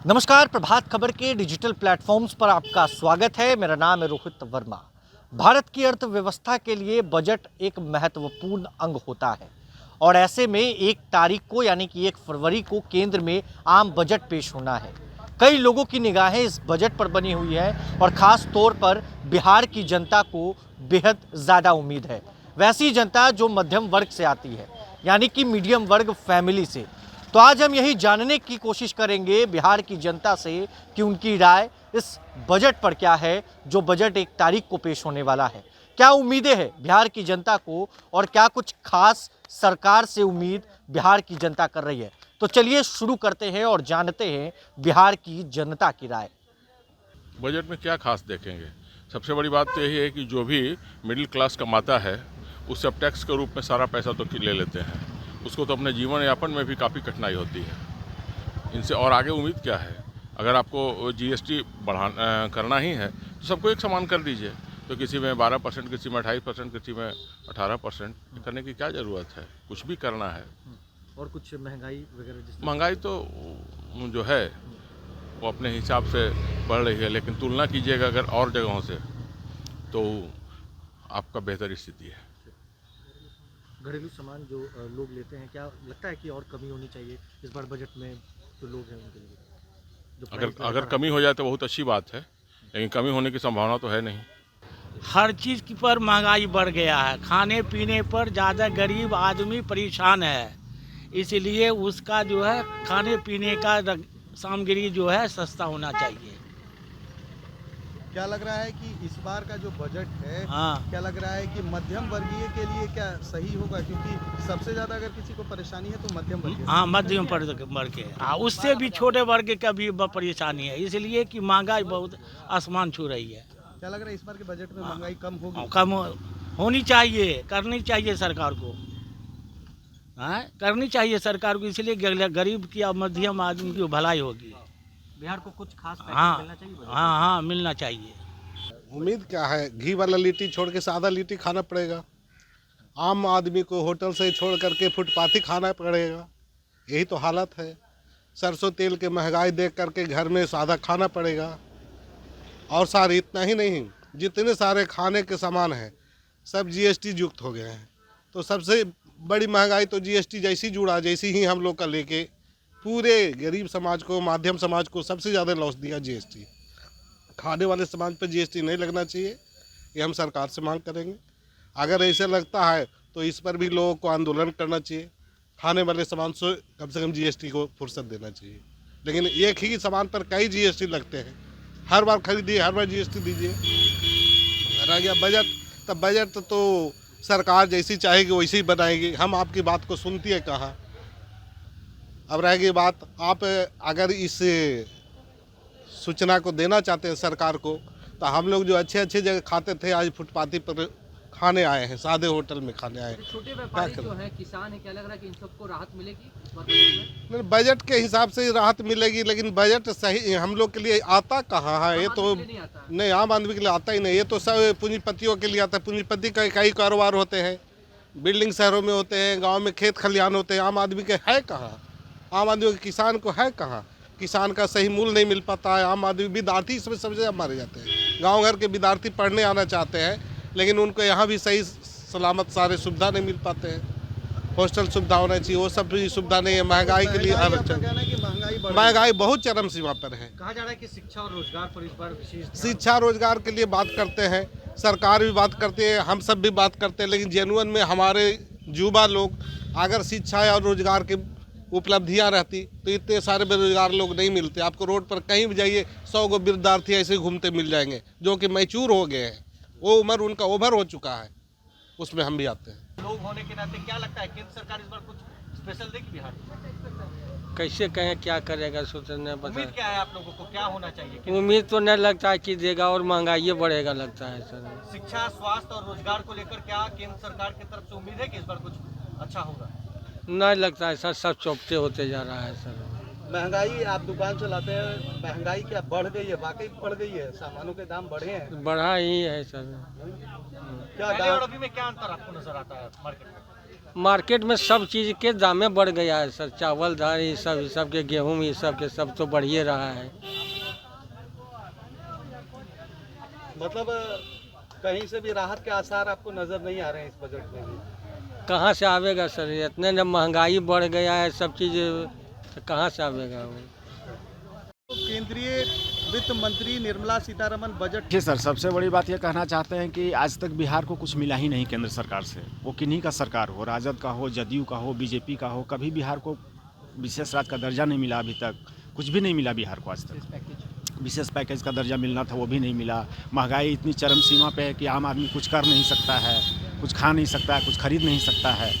नमस्कार, प्रभात खबर के digital platforms पर आपका स्वागत है। मेरा नाम है रोहित वर्मा। भारत की अर्थव्यवस्था के लिए बजट एक महत्वपूर्ण अंग होता है और ऐसे में 1 तारीख को यानी कि 1 फरवरी को केंद्र में आम बजट पेश होना है। कई लोगों की निगाहें इस बजट पर बनी हुई है और ख़ास तौर पर बिहार की जनता को बेहद ज़्यादा उम्मीद है। वैसी जनता जो मध्यम वर्ग से आती है, यानी कि मीडियम वर्ग फैमिली से। तो आज हम यही जानने की कोशिश करेंगे बिहार की जनता से कि उनकी राय इस बजट पर क्या है, जो बजट 1 तारीख को पेश होने वाला है। क्या उम्मीदें हैं बिहार की जनता को और क्या कुछ खास सरकार से उम्मीद बिहार की जनता कर रही है। तो चलिए शुरू करते हैं और जानते हैं बिहार की जनता की राय। बजट में क्या खास देखेंगे। सबसे बड़ी बात तो यही है कि जो भी मिडिल क्लास कमाता है उससे अब टैक्स के रूप में सारा पैसा तो ले लेते हैं। उसको तो अपने जीवन यापन में भी काफ़ी कठिनाई होती है। इनसे और आगे उम्मीद क्या है। अगर आपको जीएसटी करना ही है तो सबको एक समान कर दीजिए। तो किसी में 12%, किसी में 28%, किसी में 18% करने की क्या ज़रूरत है। कुछ भी करना है। और कुछ महंगाई वगैरह, महंगाई तो जो है वो अपने हिसाब से बढ़ रही है, लेकिन तुलना कीजिएगा अगर और जगहों से तो आपका बेहतर स्थिति है। घरेलू सामान जो लोग लेते हैं, क्या लगता है कि और कमी होनी चाहिए इस बार बजट में जो लोग हैं उनके लिए? अगर कमी हो जाए तो बहुत अच्छी बात है, लेकिन कमी होने की संभावना तो है नहीं। हर चीज़ की पर महंगाई बढ़ गया है। खाने पीने पर ज़्यादा गरीब आदमी परेशान है, इसलिए उसका जो है खाने पीने का सामग्री जो है सस्ता होना चाहिए। क्या लग रहा है कि इस बार का जो बजट है, हाँ क्या लग रहा है कि मध्यम वर्गीय के लिए क्या सही होगा? क्योंकि सबसे ज़्यादा अगर किसी को परेशानी है तो मध्यम वर्गीय। हाँ, मध्यम वर्ग के उससे भी छोटे वर्ग का भी परेशानी है, इसलिए कि महंगाई बहुत आसमान छू रही है। क्या लग रहा है इस बार के बजट में महंगाई कम होगी? कम होनी चाहिए, करनी चाहिए सरकार को। हाँ, करनी चाहिए सरकार को, इसलिए गरीब की और मध्यम आदमी की भलाई होगी। बिहार को कुछ खास हाँ मिलना चाहिए बजट में? हाँ, मिलना चाहिए। उम्मीद क्या है, घी वाला लिट्टी छोड़ के सादा लिट्टी खाना पड़ेगा। आम आदमी को होटल से छोड़ करके फुटपाथी खाना पड़ेगा। यही तो हालत है। सरसों तेल के महंगाई देख करके घर में सादा खाना पड़ेगा। और सारे इतना ही नहीं, जितने सारे खाने के सामान हैं सब जीएसटी युक्त हो गए हैं। तो सबसे बड़ी महंगाई तो जीएसटी जैसी जुड़ा, जैसी ही हम लोग का लेके पूरे गरीब समाज को, माध्यम समाज को सबसे ज़्यादा लॉस दिया जीएसटी। खाने वाले सामान पर जीएसटी नहीं लगना चाहिए, ये हम सरकार से मांग करेंगे। अगर ऐसे लगता है तो इस पर भी लोगों को आंदोलन करना चाहिए। खाने वाले सामान से कम जीएसटी को फुर्सत देना चाहिए। लेकिन एक ही सामान पर कई जीएसटी लगते हैं। हर बार खरीदिए, हर बार जीएसटी दीजिए। रह गया बजट, तब बजट तो सरकार जैसी चाहेगी वैसे ही बनाएगी। हम आपकी बात को सुनती है कहाँ। अब रह गई बात, आप अगर इस सूचना को देना चाहते हैं सरकार को, तो हम लोग जो अच्छे अच्छे जगह खाते थे आज फुटपाथी पर खाने आए हैं, सादे होटल में खाने आए हैं। छोटे व्यापारी जो हैं, किसान है, क्या लग रहा है कि इन सबको राहत मिलेगी बजट में? नहीं, बजट के हिसाब से राहत मिलेगी, लेकिन बजट सही हम लोग के लिए आता कहाँ है। ये तो नहीं आता। नहीं, आम आदमी के लिए आता ही नहीं। ये तो सब पूंजीपतियों के लिए आता है। पूंजीपति का कई कारोबार होते हैं, बिल्डिंग शहरों में होते हैं, गाँव में खेत खलिहान होते हैं। आम आदमी के है कहाँ? आम आदमी के किसान को है कहाँ? किसान का सही मूल्य नहीं मिल पाता है। आम आदमी विद्यार्थी इसमें सबसे ज़्यादा मारे जाते हैं। गांव घर के विद्यार्थी पढ़ने आना चाहते हैं, लेकिन उनको यहाँ भी सही सलामत सारे सुविधा नहीं मिल पाते हैं। हॉस्टल सुविधा होना चाहिए, वो सब भी सुविधा नहीं है। महंगाई के लिए महंगाई बहुत चरम सीमा पर है। कहा जा रहा है कि शिक्षा और रोजगार पर इस बार विशेष शिक्षा रोजगार के लिए बात करते हैं, सरकार भी बात करती है, हम सब भी बात करते हैं, लेकिन जेनुअन में हमारे युवा लोग अगर शिक्षा और रोजगार की उपलब्धियां रहती तो इतने सारे बेरोजगार लोग नहीं मिलते। आपको रोड पर कहीं भी जाइए 100 गो विद्यार्थी ऐसे घूमते मिल जाएंगे जो कि मैच्योर हो गए हैं। वो उम्र उनका ओवर हो चुका है, उसमें हम भी आते हैं। लोग होने के नाते क्या लगता है केंद्र सरकार इस बार कुछ स्पेशल देगी बिहार को? कैसे कहें क्या करेगा, सोचने उम्मीद बता। क्या है आप लोगों को, क्या होना चाहिए? उम्मीद तो नहीं लगता है कि देगा, और महंगाई बढ़ेगा लगता है सर। शिक्षा, स्वास्थ्य और रोजगार को लेकर क्या केंद्र सरकार की तरफ से उम्मीद है कि इस बार कुछ अच्छा होगा? नहीं लगता है सर, सब चौपटे होते जा रहा है सर। महंगाई, आप दुकान चलाते हैं, महंगाई क्या बढ़ गई है? वाकई बढ़ गई है, सामानों के दाम बढ़े हैं। बढ़ा ही है सर। क्या पहले और अभी में क्या अंतर आपको नजर आता है मार्केट में? मार्केट में सब चीज़ के दामें बढ़ गया है सर। चावल दाल ये सब के, गेहूँ ये सब के सब तो बढ़िए रहा है। मतलब कहीं से भी राहत के आसार आपको नजर नहीं आ रहे हैं इस बजट में भी। कहाँ से आवेगा सर? इतने जब महंगाई बढ़ गया है सब चीज़, तो कहाँ से आवेगा वो? केंद्रीय वित्त मंत्री निर्मला सीतारमण बजट देखिए सर, सबसे बड़ी बात ये कहना चाहते हैं कि आज तक बिहार को कुछ मिला ही नहीं केंद्र सरकार से। वो किन्हीं का सरकार हो, राजद का हो, जदयू का हो, बीजेपी का हो, कभी बिहार को विशेष राज्य का दर्जा नहीं मिला। अभी तक कुछ भी नहीं मिला बिहार को आज तक। विशेष पैकेज का दर्जा मिलना था वो भी नहीं मिला। महंगाई इतनी चरम सीमा पे है कि आम आदमी कुछ कर नहीं सकता है, कुछ खा नहीं सकता है, कुछ खरीद नहीं सकता है।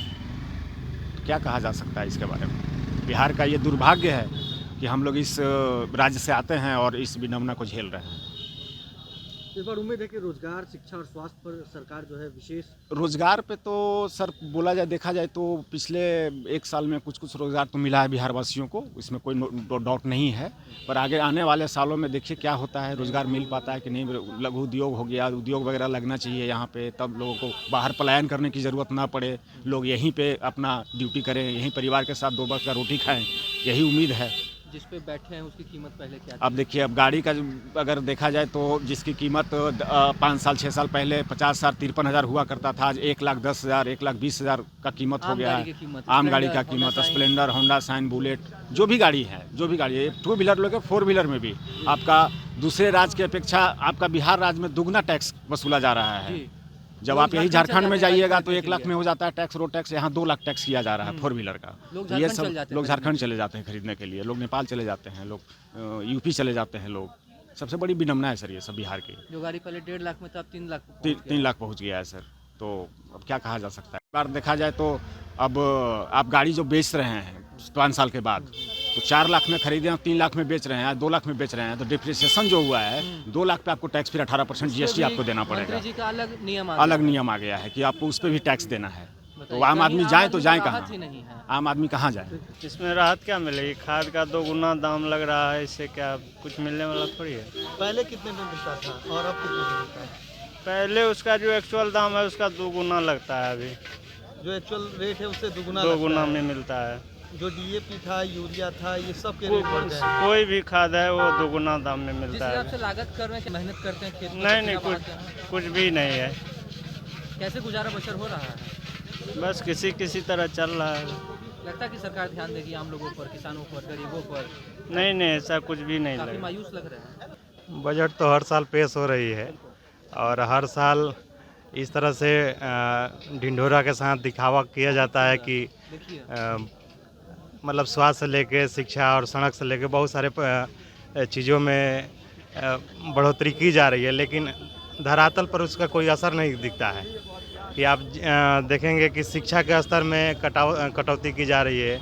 तो क्या कहा जा सकता है इसके बारे में? बिहार का ये दुर्भाग्य है कि हम लोग इस राज्य से आते हैं और इस विडंबना को झेल रहे हैं। इस बार उम्मीद है कि रोजगार, शिक्षा और स्वास्थ्य पर सरकार जो है विशेष। रोज़गार पे तो सर बोला जाए, देखा जाए तो पिछले एक साल में कुछ रोज़गार तो मिला है बिहार वासियों को, इसमें कोई डाउट नहीं है। पर आगे आने वाले सालों में देखिए क्या होता है, रोज़गार मिल पाता है कि नहीं। लघु उद्योग हो गया, उद्योग वगैरह लगना चाहिए यहाँ पे, तब लोगों को बाहर पलायन करने की ज़रूरत ना पड़े। लोग यहीं पर अपना ड्यूटी करें, यहीं परिवार के साथ 2 वक्त का रोटी खाएँ, यही उम्मीद है। जिस पे बैठे हैं उसकी कीमत पहले क्या थी? अब देखिए, अब गाड़ी का अगर देखा जाए तो जिसकी कीमत 5 साल 6 साल पहले 50,000 53,000 हुआ करता था, आज 1,10,000 1,20,000 का कीमत हो गया है। आम गाड़ी का कीमत, स्प्लेंडर, होंडा शाइन, बुलेट, जो भी गाड़ी है, 2 व्हीलर लोगे, 4 व्हीलर में भी आपका दूसरे राज्य की अपेक्षा आपका बिहार राज्य में दुगना टैक्स वसूला जा रहा है। जब आप यही झारखंड में जाइएगा तो 1 लाख में हो जाता है टैक्स, रोड टैक्स। यहाँ 2 लाख टैक्स किया जा रहा है 4 व्हीलर का। ये सब लोग झारखंड चले जाते हैं खरीदने के लिए, लोग नेपाल चले जाते हैं, लोग यूपी चले जाते हैं। लोग सबसे बड़ी विडंबना है सर ये सब बिहार की। जो गाड़ी पहले 1.5 लाख में था अब 3 लाख 3 लाख पहुँच गया है सर। तो अब क्या कहा जा सकता है? एक बार देखा जाए तो अब आप गाड़ी जो बेच रहे हैं 5 साल के बाद, तो 4 लाख में खरीदे हैं, 3 लाख में बेच रहे हैं, 2 लाख में बेच रहे हैं, तो डिप्रिसिएशन जो हुआ है 2 लाख पे आपको टैक्स, फिर 18% जीएसटी आपको देना पड़ेगा। मंत्री जी का अलग नियम आ गया है कि आपको उस पर भी टैक्स देना है। तो आम आदमी जाए तो जाए कहाँ? आम आदमी कहाँ जाए? इसमें राहत क्या मिलेगी? खाद का 2 गुना दाम लग रहा है, इससे क्या कुछ मिलने वाला थोड़ी है। पहले कितने में मिलता था और अब कितने में मिलता है? पहले उसका जो एक्चुअल दाम है उसका 2 गुना लगता है, अभी जो एक्चुअल रेट है उससे 2 गुना 2 गुना में मिलता है। जो डीएपी था, यूरिया था, ये सब के रेट बढ़ गए। कोई भी खाद है वो 2 गुना दाम में मिलता है। आपसे लागत कर रहे हैं, मेहनत करते हैं खेत में, नहीं, कुछ भी नहीं है। कैसे गुजारा बसर हो रहा है? बस किसी तरह चल रहा है। लगता है कि सरकार ध्यान देगी आम लोगों पर, किसानों पर, गरीबों पर? नहीं, ऐसा कुछ भी नहीं काफी लगा। मायूस लग रहे हैं। बजट तो हर साल पेश हो रही है और हर साल इस तरह से ढिंढोरा के साथ दिखावा किया जाता है कि मतलब स्वास्थ्य से लेके शिक्षा और सड़क से लेके बहुत सारे चीज़ों में बढ़ोतरी की जा रही है, लेकिन धरातल पर उसका कोई असर नहीं दिखता है। कि आप देखेंगे कि शिक्षा के स्तर में कटौती की जा रही है।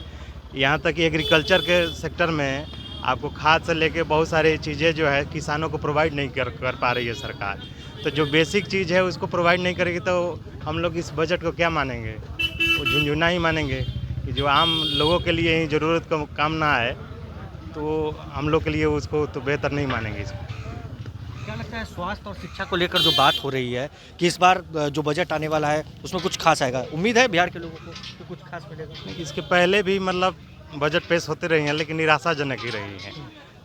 यहाँ तक कि एग्रीकल्चर के सेक्टर में आपको खाद से लेके बहुत सारी चीज़ें जो है किसानों को प्रोवाइड नहीं कर पा रही है सरकार। तो जो बेसिक चीज़ है उसको प्रोवाइड नहीं करेगी तो हम लोग इस बजट को क्या मानेंगे? वो झुंझुना ही मानेंगे कि जो आम लोगों के लिए ही ज़रूरत का काम ना आए, तो हम लोग के लिए उसको तो बेहतर नहीं मानेंगे इसको। क्या लगता है स्वास्थ्य और शिक्षा को लेकर जो बात हो रही है कि इस बार जो बजट आने वाला है उसमें कुछ खास आएगा? उम्मीद है बिहार के लोगों को कि कुछ खास मिलेगा? इसके पहले भी मतलब बजट पेश होते रही हैं, लेकिन निराशाजनक ही रही हैं।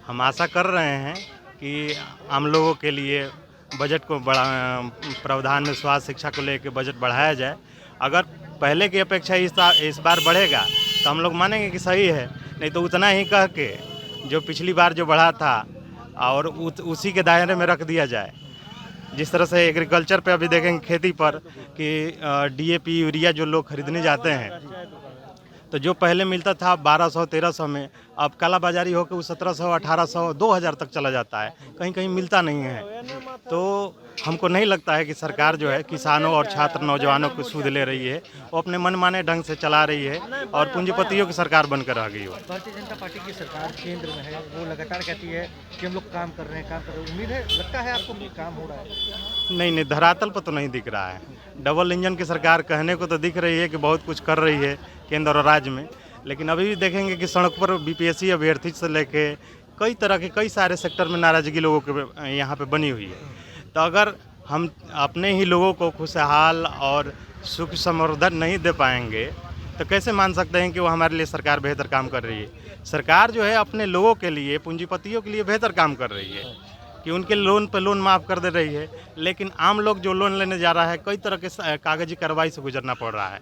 हम आशा कर रहे हैं कि आम लोगों के लिए बजट को प्रावधान में स्वास्थ्य शिक्षा को लेकर बजट बढ़ाया जाए। अगर पहले की अपेक्षा इस बार बढ़ेगा तो हम लोग मानेंगे कि सही है, नहीं तो उतना ही कह के जो पिछली बार जो बढ़ा था और उसी के दायरे में रख दिया जाए। जिस तरह से एग्रीकल्चर पे अभी देखेंगे खेती पर कि डीएपी यूरिया जो लोग खरीदने जाते हैं, तो जो पहले मिलता था 1200-1300 में, अब कालाबाजारी होकर वो 1700, 1800, 2000 तक चला जाता है, कहीं कहीं मिलता नहीं है। तो हमको नहीं लगता है कि सरकार जो है किसानों और छात्र नौजवानों को सूद ले रही है, वो अपने मनमाने ढंग से चला रही है और पूंजीपतियों की सरकार बनकर रह गई हो। भारतीय जनता पार्टी की सरकार केंद्र में है, वो लगातार कहती है कि हम लोग काम कर रहे हैं। उम्मीद है, लगता है आपको कि काम हो रहा है? नहीं, धरातल पर तो नहीं दिख रहा है। डबल इंजन की सरकार कहने को तो दिख रही है कि बहुत कुछ कर रही है केंद्र और राज्य में, लेकिन अभी भी देखेंगे कि सड़क पर बीपीएससी अभ्यर्थी से लेके कई तरह के कई सारे सेक्टर में नाराजगी लोगों के यहाँ पे बनी हुई है। तो अगर हम अपने ही लोगों को खुशहाल और सुख संवर्धन नहीं दे पाएंगे तो कैसे मान सकते हैं कि वो हमारे लिए सरकार बेहतर काम कर रही है। सरकार जो है अपने लोगों के लिए, पूंजीपतियों के लिए बेहतर काम कर रही है कि उनके लोन पे लोन माफ़ कर दे रही है, लेकिन आम लोग जो लोन लेने जा रहा है कई तरह के कागजी कार्रवाई से गुजरना पड़ रहा है।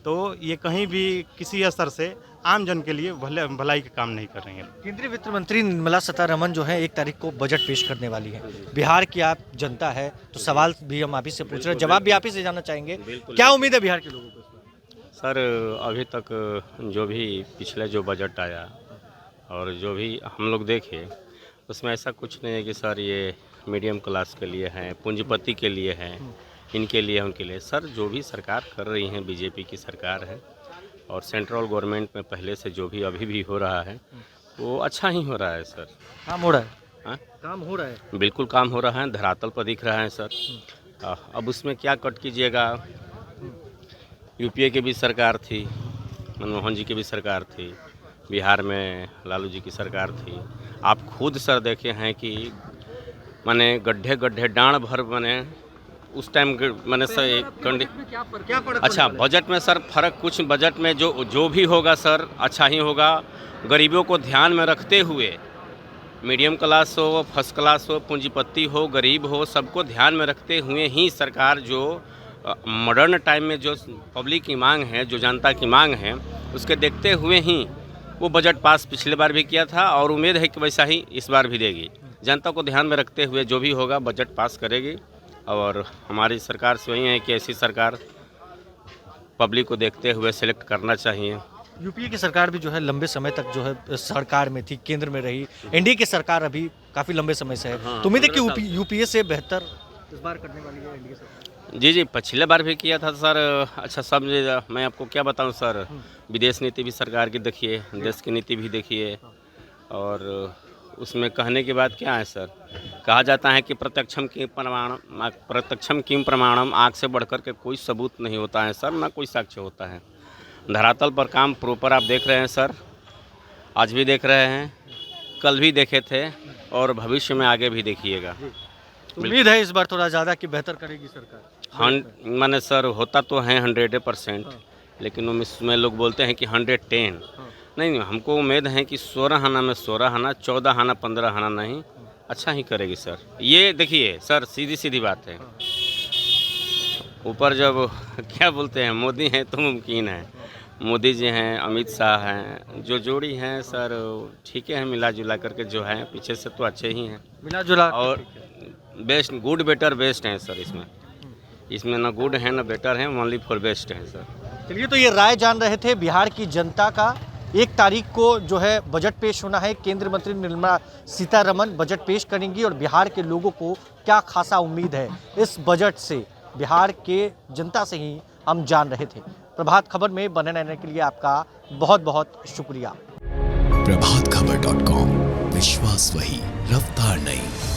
तो ये कहीं भी किसी स्तर से आम जन के लिए भलाई का काम नहीं कर रही है। केंद्रीय वित्त मंत्री निर्मला सीतारमण जो है 1 तारीख को बजट पेश करने वाली है। बिहार की आप जनता है तो सवाल भी हम आप ही से पूछ रहे हैं, जवाब भी आप ही से जानना चाहेंगे। क्या उम्मीद है बिहार के लोगों को? सर अभी तक जो भी पिछले जो बजट आया और जो भी हम लोग देखे उसमें ऐसा कुछ नहीं है कि सर ये मीडियम क्लास के लिए है, पूंजीपति के लिए है, इनके लिए उनके लिए। सर जो भी सरकार कर रही है, बीजेपी की सरकार है और सेंट्रल गवर्नमेंट में पहले से जो भी अभी भी हो रहा है वो अच्छा ही हो रहा है सर। काम हो रहा है? हाँ, काम हो रहा है, बिल्कुल काम हो रहा है, धरातल पर दिख रहा है सर। अब उसमें क्या कट कीजिएगा, यूपीए की भी सरकार थी, मनमोहन जी की भी सरकार थी, बिहार में लालू जी की सरकार थी। आप खुद सर देखे हैं कि माने गड्ढे गड्ढे डांड भर बने उस टाइम मैंने सर अच्छा बजट में सर फर्क कुछ बजट में जो भी होगा सर अच्छा ही होगा। गरीबों को ध्यान में रखते हुए, मीडियम क्लास हो, फर्स्ट क्लास हो, पूंजीपति हो, गरीब हो, सबको ध्यान में रखते हुए ही सरकार जो मॉडर्न टाइम में जो पब्लिक की मांग है, जो जनता की मांग है, उसके देखते हुए ही वो बजट पास पिछले बार भी किया था और उम्मीद है कि वैसा ही इस बार भी देगी। जनता को ध्यान में रखते हुए जो भी होगा बजट पास करेगी और हमारी सरकार से वही है कि ऐसी सरकार पब्लिक को देखते हुए सिलेक्ट करना चाहिए। यूपीए की सरकार भी जो है लंबे समय तक जो है सरकार में थी, केंद्र में रही। एनडीए की सरकार अभी काफ़ी लंबे समय से है। तो उम्मीद है कि यूपीए से बेहतर इस बार करने वाली है एनडीए सरकार। जी पिछले बार भी किया था सर। अच्छा सब मैं आपको क्या बताऊं सर, विदेश नीति भी सरकार की देखिए, देश की नीति भी देखिए और उसमें कहने की बात क्या है सर, कहा जाता है कि प्रत्यक्षम किम प्रमाणम, आँख से बढ़कर के कोई सबूत नहीं होता है सर, ना कोई साक्ष्य होता है। धरातल पर काम प्रॉपर आप देख रहे हैं सर, आज भी देख रहे हैं, कल भी देखे थे और भविष्य में आगे भी देखिएगा। उम्मीद है इस बार थोड़ा ज़्यादा कि बेहतर करेगी सरकार। माने सर होता तो है 100%, लेकिन उसमें लोग बोलते हैं कि 110। नहीं, हमको उम्मीद है कि 16 आना में 16 आना, 14 आना 15 आना नहीं, अच्छा ही करेगी सर। ये देखिए सर, सीधी सीधी बात है, ऊपर जब क्या बोलते हैं मोदी हैं तो मुमकिन है। मोदी जी हैं, अमित शाह हैं, जो जोड़ी हैं सर ठीक है, मिला जुला करके जो है पीछे से तो अच्छे ही हैं, मिला जुला और बेस्ट, गुड बेटर बेस्ट हैं सर। इसमें ना गुड है ना बेटर है, ओनली फॉर बेस्ट है सर। चलिए, तो ये राय जान रहे थे बिहार की जनता का। 1 तारीख को जो है बजट पेश होना है, केंद्रीय मंत्री निर्मला सीतारमण बजट पेश करेंगी और बिहार के लोगों को क्या खासा उम्मीद है इस बजट से, बिहार के जनता से ही हम जान रहे थे। प्रभात खबर में बने रहने के लिए आपका बहुत बहुत शुक्रिया। प्रभातखबर.com, विश्वास वही, रफ्तार नहीं।